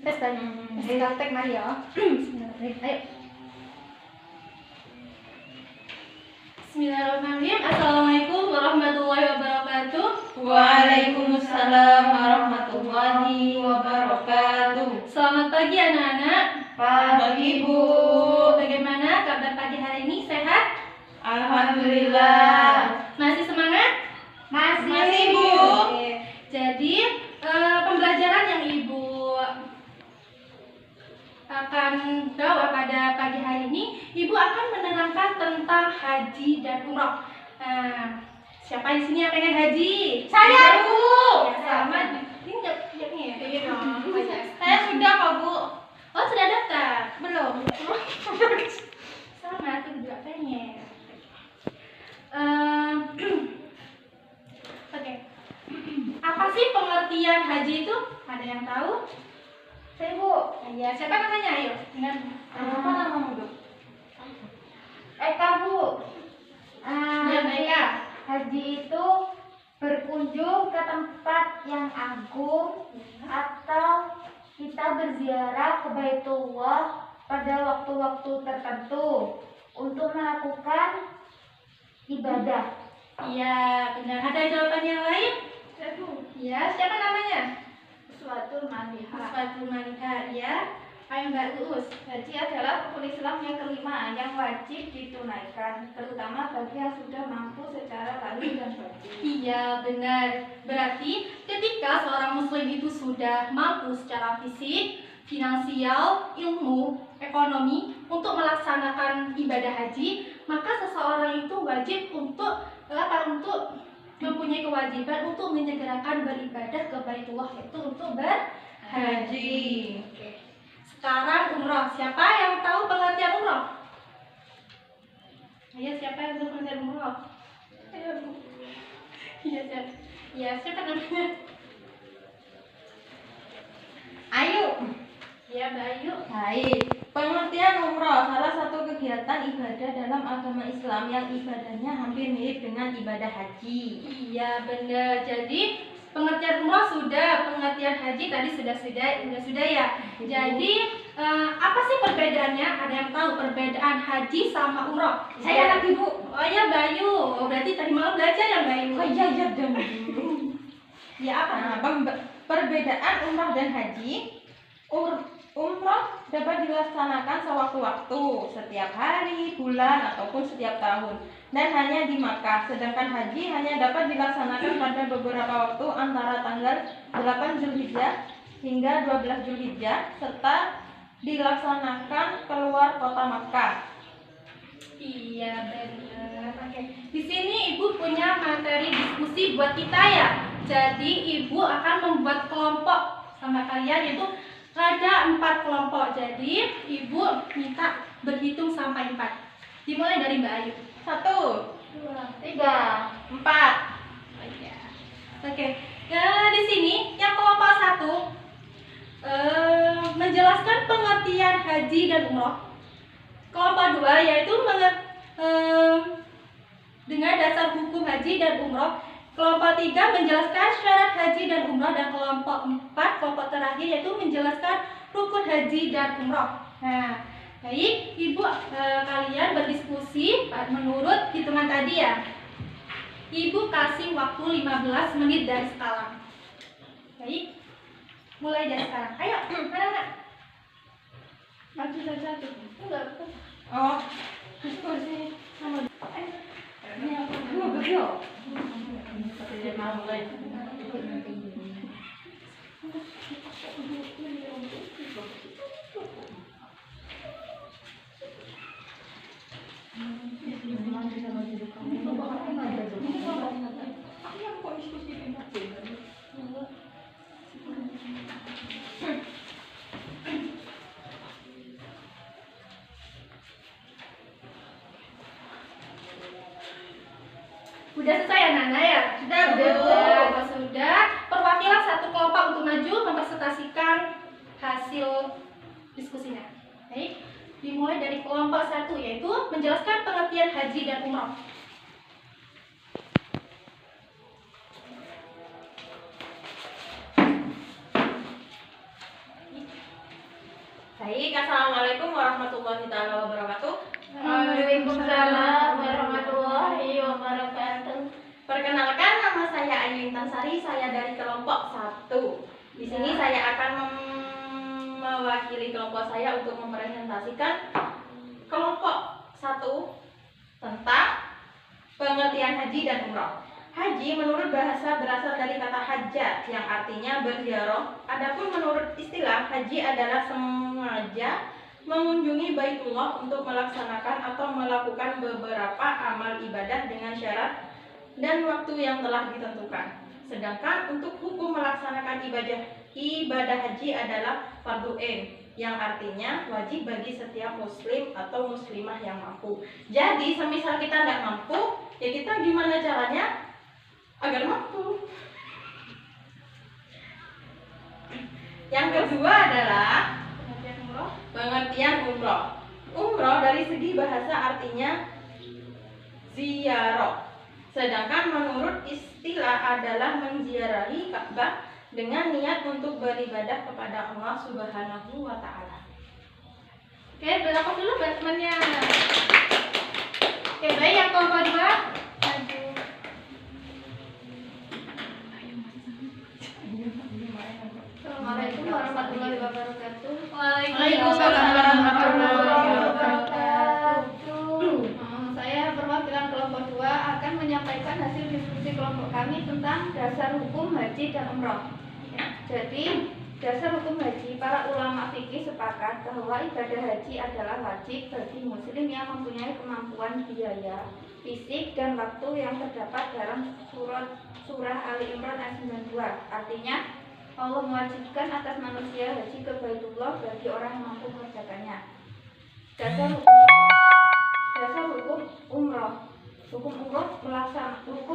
Tes kan? Tes mari ya. Ayo. Bismillahirrahmanirrahim. Assalamualaikum warahmatullahi wabarakatuh. Waalaikumsalam warahmatullahi wabarakatuh. Selamat pagi anak-anak. Pagi Bu. Bagaimana kabar pagi hari ini? Sehat? Alhamdulillah. Masih semangat? Masih Bu. Oke. Jadi pembelajaran yang Ibu akan bawa pada pagi hari ini, Ibu akan menerangkan tentang haji dan umroh. Siapa di sini yang pengen haji? Saya Bu. Ya, sama. Ini nggak ya? Iya dong. Saya sudah kok Bu. Oh, sudah daftar? Belum. Sama, aku juga pengen. Oke. Apa sih pengertian haji itu? Ada yang tahu? Saya Bu. Ya, siapa namanya? Ayo, dengan Apa namamu Bu? Eka Bu. Ya, Eka. Haji itu berkunjung ke tempat yang agung atau kita berziarah ke Baitullah pada waktu-waktu tertentu untuk melakukan ibadah. Iya, benar. Ada jawaban yang lain? Ya, siapa namanya? Suatu maniha. Fatul Malika, ya. Ayo Mbak Uus. Haji adalah rukun Islam yang kelima yang wajib ditunaikan, terutama bagi yang sudah mampu secara lahir dan batin. Iya, benar. Berarti ketika seorang muslim itu sudah mampu secara fisik, finansial, ilmu, ekonomi untuk melaksanakan ibadah haji, maka seseorang itu wajib untuk mempunyai kewajiban untuk menyegerakan beribadah ke Baitullah, yaitu untuk berhaji. Oke. Sekarang umroh. Siapa yang tahu pengertian umroh? Ayo, siapa yang tahu pengertian umroh? Ayo, Bu. Iya, siapa? Ya, siapa namanya? Ayo. Ya, Mbak Ayu. Baik. Pengertian umroh salah satu kegiatan ibadah dalam agama Islam yang ibadahnya hampir mirip dengan ibadah haji. Iya, benar. Jadi pengertian umroh sudah, pengertian haji tadi sudah ya. Jadi apa sih perbedaannya? Ada yang tahu perbedaan haji sama umroh? Saya anak Ibu. Oh ya, Bayu. Oh, berarti tadi malam belajar ya, Bayu? Oh iya dong. Ya, apa? Nah, perbedaan umroh dan haji. Umroh dapat dilaksanakan sewaktu-waktu, setiap hari, bulan, ataupun setiap tahun, dan hanya di Makkah. Sedangkan haji hanya dapat dilaksanakan pada beberapa waktu antara tanggal 8 Zulhijjah hingga 12 Zulhijjah, serta dilaksanakan keluar kota Makkah. Iya, benar. Oke. Di sini Ibu punya materi diskusi buat kita ya. Jadi Ibu akan membuat kelompok sama kalian, yaitu ada 4 kelompok. Jadi Ibu minta berhitung sampai 4. Dimulai dari Mbak Ayu. 1, 2, 3, 4. Oke. Di sini yang kelompok 1 menjelaskan pengertian haji dan umroh. Kelompok 2 yaitu dengan dasar hukum haji dan umroh. Kelompok 3 menjelaskan syarat haji dan umroh, dan kelompok 4, kelompok terakhir, yaitu menjelaskan rukun haji dan umroh. Nah, baik, Ibu kalian berdiskusi menurut hitungan tadi ya. Ibu kasih waktu 15 menit dari sekarang. Baik, mulai dari sekarang. Ayo, anak-anak. Maju satu-satu. Enggak. Oh, diskusi sama. Ini apa? Betul. Sudah selesai anak-anak ya? Sudah, Bu. Kalau sudah, perwakilan satu kelompok untuk maju mempresentasikan hasil diskusinya. Baik, dimulai dari kelompok 1, yaitu menjelaskan pengertian haji dan umroh. Baik, assalamualaikum warahmatullahi taala wabarakatuh. Waalaikumsalam warahmatullahi wabarakatuh. Perkenalkan, nama saya Ayu Intan Sari, saya dari kelompok 1. Di sini saya akan mewakili kelompok saya untuk mempresentasikan kelompok 1 tentang pengertian haji dan umroh. Haji menurut bahasa berasal dari kata hajjah yang artinya berziarah. Adapun menurut istilah, haji adalah sengaja mengunjungi Baitullah untuk melaksanakan atau melakukan beberapa amal ibadah dengan syarat dan waktu yang telah ditentukan. Sedangkan untuk hukum melaksanakan ibadah haji adalah fardhu ain, yang artinya wajib bagi setiap muslim atau muslimah yang mampu. Jadi semisal kita tidak mampu, ya kita gimana caranya agar mampu? Yang kedua adalah pengertian umroh. Umroh dari segi bahasa artinya ziarah. Sedangkan menurut istilah adalah menziarahi Ka'bah dengan niat untuk beribadah kepada Allah Subhanahu wa taala. Oke, berapa dulu temannya? Oke, baik, yang kelompok 2. Maju. Assalamualaikum warahmatullahi wabarakatuh. Waalaikumsalam warahmatullahi wabarakatuh. Saya perwakilan kelompok 2 akan menyampaikan hasil diskusi kelompok kami tentang dasar hukum haji dan umroh. Jadi, dasar hukum haji, para ulama fikih sepakat bahwa ibadah haji adalah wajib bagi muslim yang mempunyai kemampuan biaya, fisik, dan waktu yang terdapat dalam surah Ali Imran ayat 92. Artinya, Allah mewajibkan atas manusia haji ke Baitullah bagi orang yang mampu mengerjakannya. Dasar hukum umroh. Hukum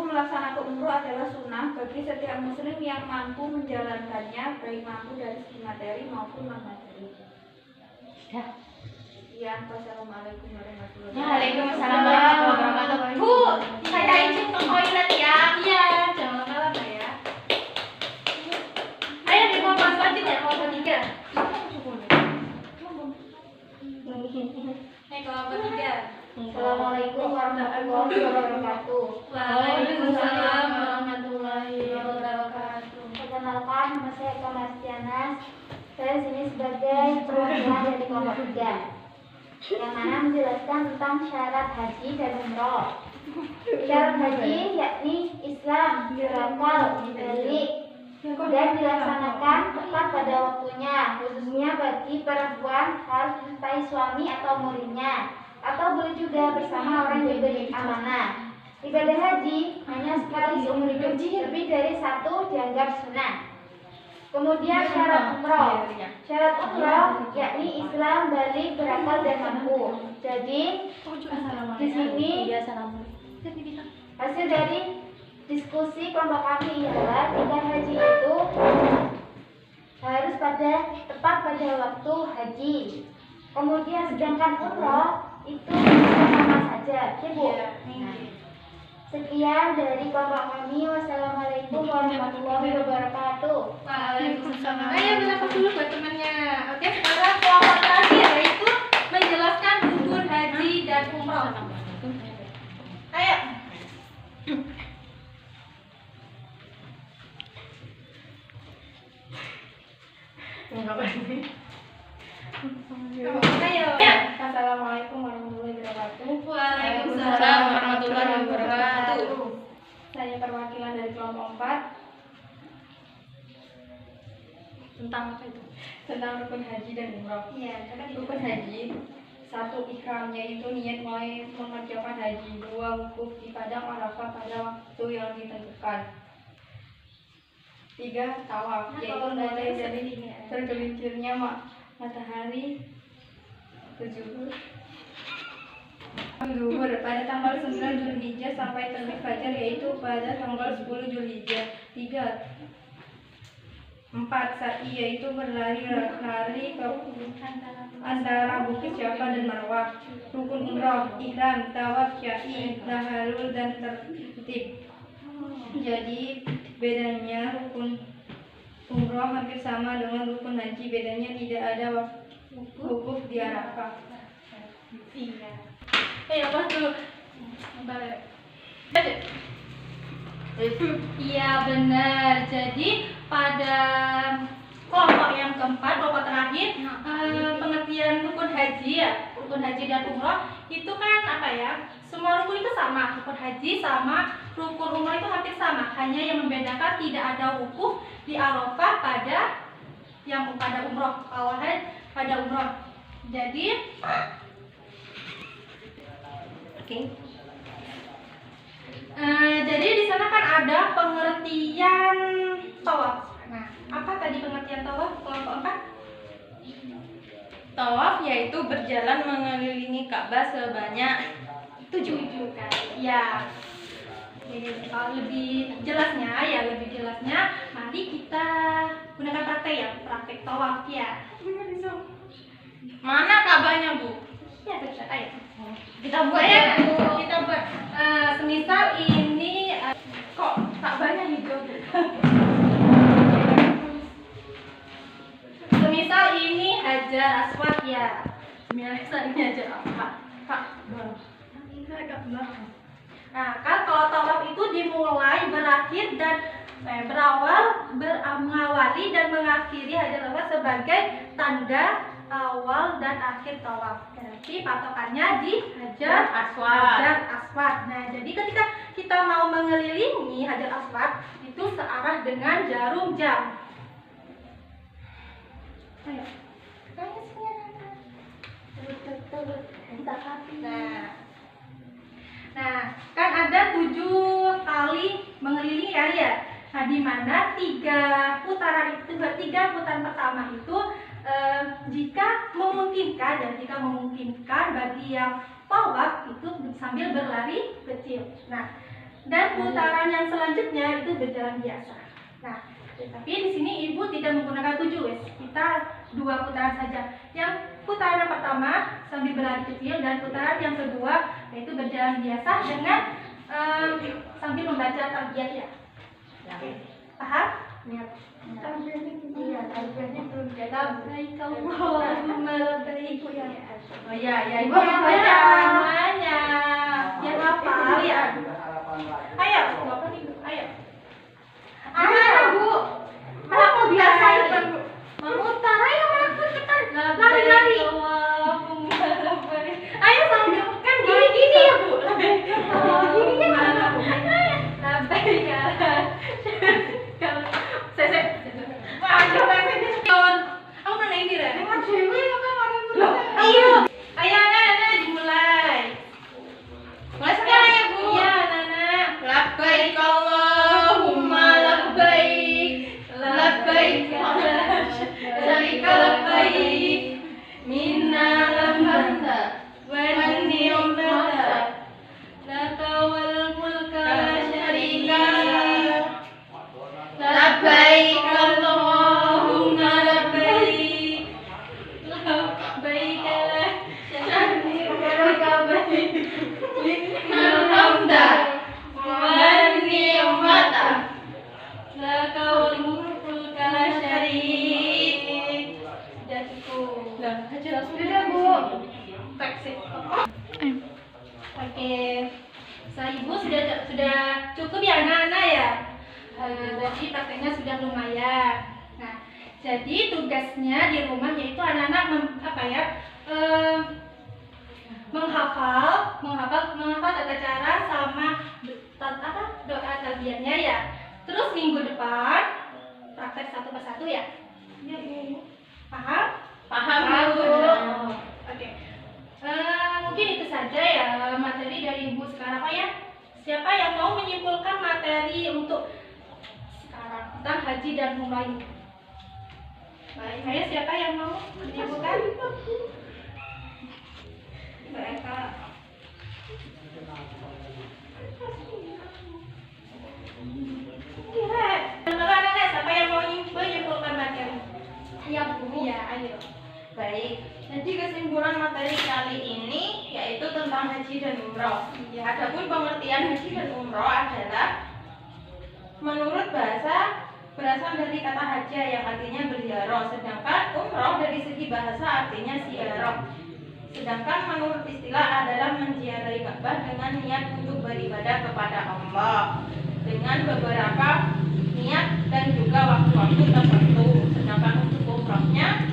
melaksanakan umroh adalah sunnah bagi setiap muslim yang mampu menjalankannya, baik mampu dari segi materi maupun non materi. Sekian, wassalamualaikum warahmatullahi wabarakatuh. Waalaikumsalam warahmatullahi wabarakatuh. Bu, saya izin ke toilet ya. Iya, jangan lama-lama ya. Ayo di kelompok selanjutnya, kelompok 3. Kelompok 3. Assalamualaikum warahmatullahi wabarakatuh. Waalaikumsalam warahmatullahi wabarakatuh. Perkenalkan, nama saya Kamastiana. Saya di sini sebagai perwakilan dari kelompok 3 yang mana menjelaskan tentang syarat haji dan umroh. Syarat haji yakni Islam, berakal, balik, dan dilaksanakan tepat pada waktunya, khususnya bagi perempuan harus disertai suami atau muridnya, atau boleh juga bersama orang yang diberi amanah. Ibadah haji hanya sekali seumur hidup, lebih dari 1 dianggap sunnah. Kemudian syarat umroh. Syarat umroh yakni Islam, balik, berakal, dan mampu. Jadi di sini hasil dari diskusi kelompok kami ialah tingkat haji itu harus tepat pada waktu haji. Kemudian sedangkan umroh itu sama saja, ya Bu. Nah, sekian dari kelompok kami. Wassalamualaikum warahmatullahi wabarakatuh. Waalaikumsalam. Ayo berapa dulu buat temannya. Oke, sekarang kelompok terakhir yaitu menjelaskan rukun haji dan umroh. Ayo. Ayo. Assalamualaikum warahmatullahi wabarakatuh. Waalaikumsalam warahmatullahi wabarakatuh. Saya perwakilan dari kelompok 4 Tentang apa itu? tentang rukun haji dan umroh. Iya, Rukun haji, 1 ihram, yaitu niat mulai mengerjakan haji. 2 wukuf di padang Arafah pada waktu yang ditentukan. 3 tawaf, yaitu mulai dari tergelincirnya matahari ke zuhur pada tanggal 9 Zulhijjah sampai terbit fajar, yaitu pada tanggal 10 Zulhijjah. 4 sa'i, yaitu berlari ke antara bukit Safa dan Marwah. Rukun umroh, ihram, tawaf, sya'i, tahalul, dan tertib. Jadi bedanya rukun umroh hampir sama dengan rukun haji, bedanya tidak ada wukuf di Arafah. Iya. Apa tuh? Balik. Iya benar. Jadi pada kelompok yang keempat, kelompok terakhir, pengertian rukun haji ya, rukun haji dan umroh itu kan apa ya? Semua rukun itu sama, rukun haji sama rukun umroh itu hampir sama, hanya yang membedakan tidak ada wukuf di Arafah pada umroh, awalnya pada umroh. Jadi, jadi di sana kan ada pengertian tawaf. Nah, apa tadi pengertian tawaf kelompok 4? Tawaf yaitu berjalan mengelilingi Ka'bah sebanyak 7 kali. Ya. Jadi kalau lebih jelasnya, mari kita gunakan praktek ya, praktek tawaf ya. Mana Ka'bahnya, Bu? Ya, bisa. Ayo. Kita buat ya, Bu. Kita buat. Semisal ini Kok Ka'bahnya hijau, Bu? Semisal ini Hajar Aswad ya. Semisal ini Hajar Aswad. Nah, kan kalau tawaf itu dimulai, berakhir dan mengawali dan mengakhiri Hajar Aswad sebagai tanda awal dan akhir tawaf. Berarti patokannya di Hajar Aswad. Nah, jadi ketika kita mau mengelilingi Hajar Aswad itu searah dengan jarum jam. Ayo. Nah, kan ada 7 kali mengelilingi kan ya. Nah, di mana 3 putaran pertama itu jika memungkinkan bagi yang tawaf itu sambil berlari kecil. Nah, dan putaran yang selanjutnya itu berjalan biasa. Nah, tapi di sini ibu tidak menggunakan 7 wes. Kita 2 putaran saja. Yang putaran yang pertama sambil berlari kecil dan putaran yang kedua yaitu berjalan biasa dengan sambil membaca talbiyah ya. Paham? Iya, talbiyahnya belum jadi. Labbaik Allahumma labbaik. Oh ya, ibu baca semuanya. Biar hafal ya. Ayo, Bapak Ibu, ayo. Bu. Aku biasa itu. Memutar, ayo langsung kita lari-lari. Ayo sambil kan gini ya, Bu. Gininya mana? Labbaik ya. Aku mana ini deh? Iya. Ayo, Nana dimulai. Mulai sekarang ya, Bu. Iya, Nana. Labbaik Allahumma labbaik. Labbaik la syarika labbaik. Minna lamhanta wa ni'mata laka wal mulka la syarika lak. Labbaik Allahumma labbaik. Labbaik la Syarika labbaik. Innal hamda wan ni'mata laka wal mulka la syarik. Sudah cukup. Sudah, Bu. Taksi. Oke. Saya Ibu sudah cukup ya anak-anak ya. Jadi prakteknya sudah lumayan. Nah, jadi tugasnya di rumah yaitu anak-anak menghafal tata cara sama doa talbiyahnya ya. Terus minggu depan praktek satu persatu ya. Iya. Paham? Paham, Bu. Oke. Mungkin itu saja ya materi dari Ibu sekarang ya. Siapa yang mau menyimpulkan materi untuk sekarang tentang haji dan umrah ini? Baik, ayo siapa yang mau menyimpulkan? Mereka. Anak-anak, siapa yang mau menyimpulkan materi? Iya, Bu. Iya, ayo. Baik. Jadi kesimpulan materi kali ini yaitu tentang haji dan umroh. Iya. Adapun pengertian haji dan umroh adalah menurut bahasa berasal dari kata haja yang artinya berziarah, sedangkan umroh dari segi bahasa artinya ziarah. Sedangkan menurut istilah adalah menziarahi Ka'bah dengan niat untuk beribadah kepada Allah dengan beberapa niat dan juga waktu-waktu tertentu. Sedangkan untuk umrohnya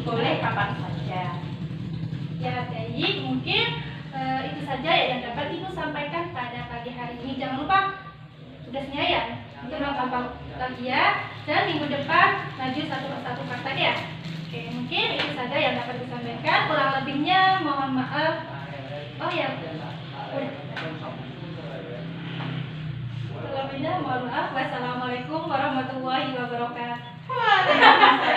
boleh kapan saja. Ya, baik, mungkin itu saja ya yang dapat Ibu sampaikan pada pagi hari ini. Jangan lupa tugasnya ya, untuk gampang lagi ya. Dan minggu depan lanjut satu persatu praktek ya. Oke, mungkin itu saja yang dapat disampaikan. Kurang lebihnya mohon maaf. Oh ya, kurang lebihnya mohon maaf. Wassalamualaikum warahmatullahi wabarakatuh. Wah,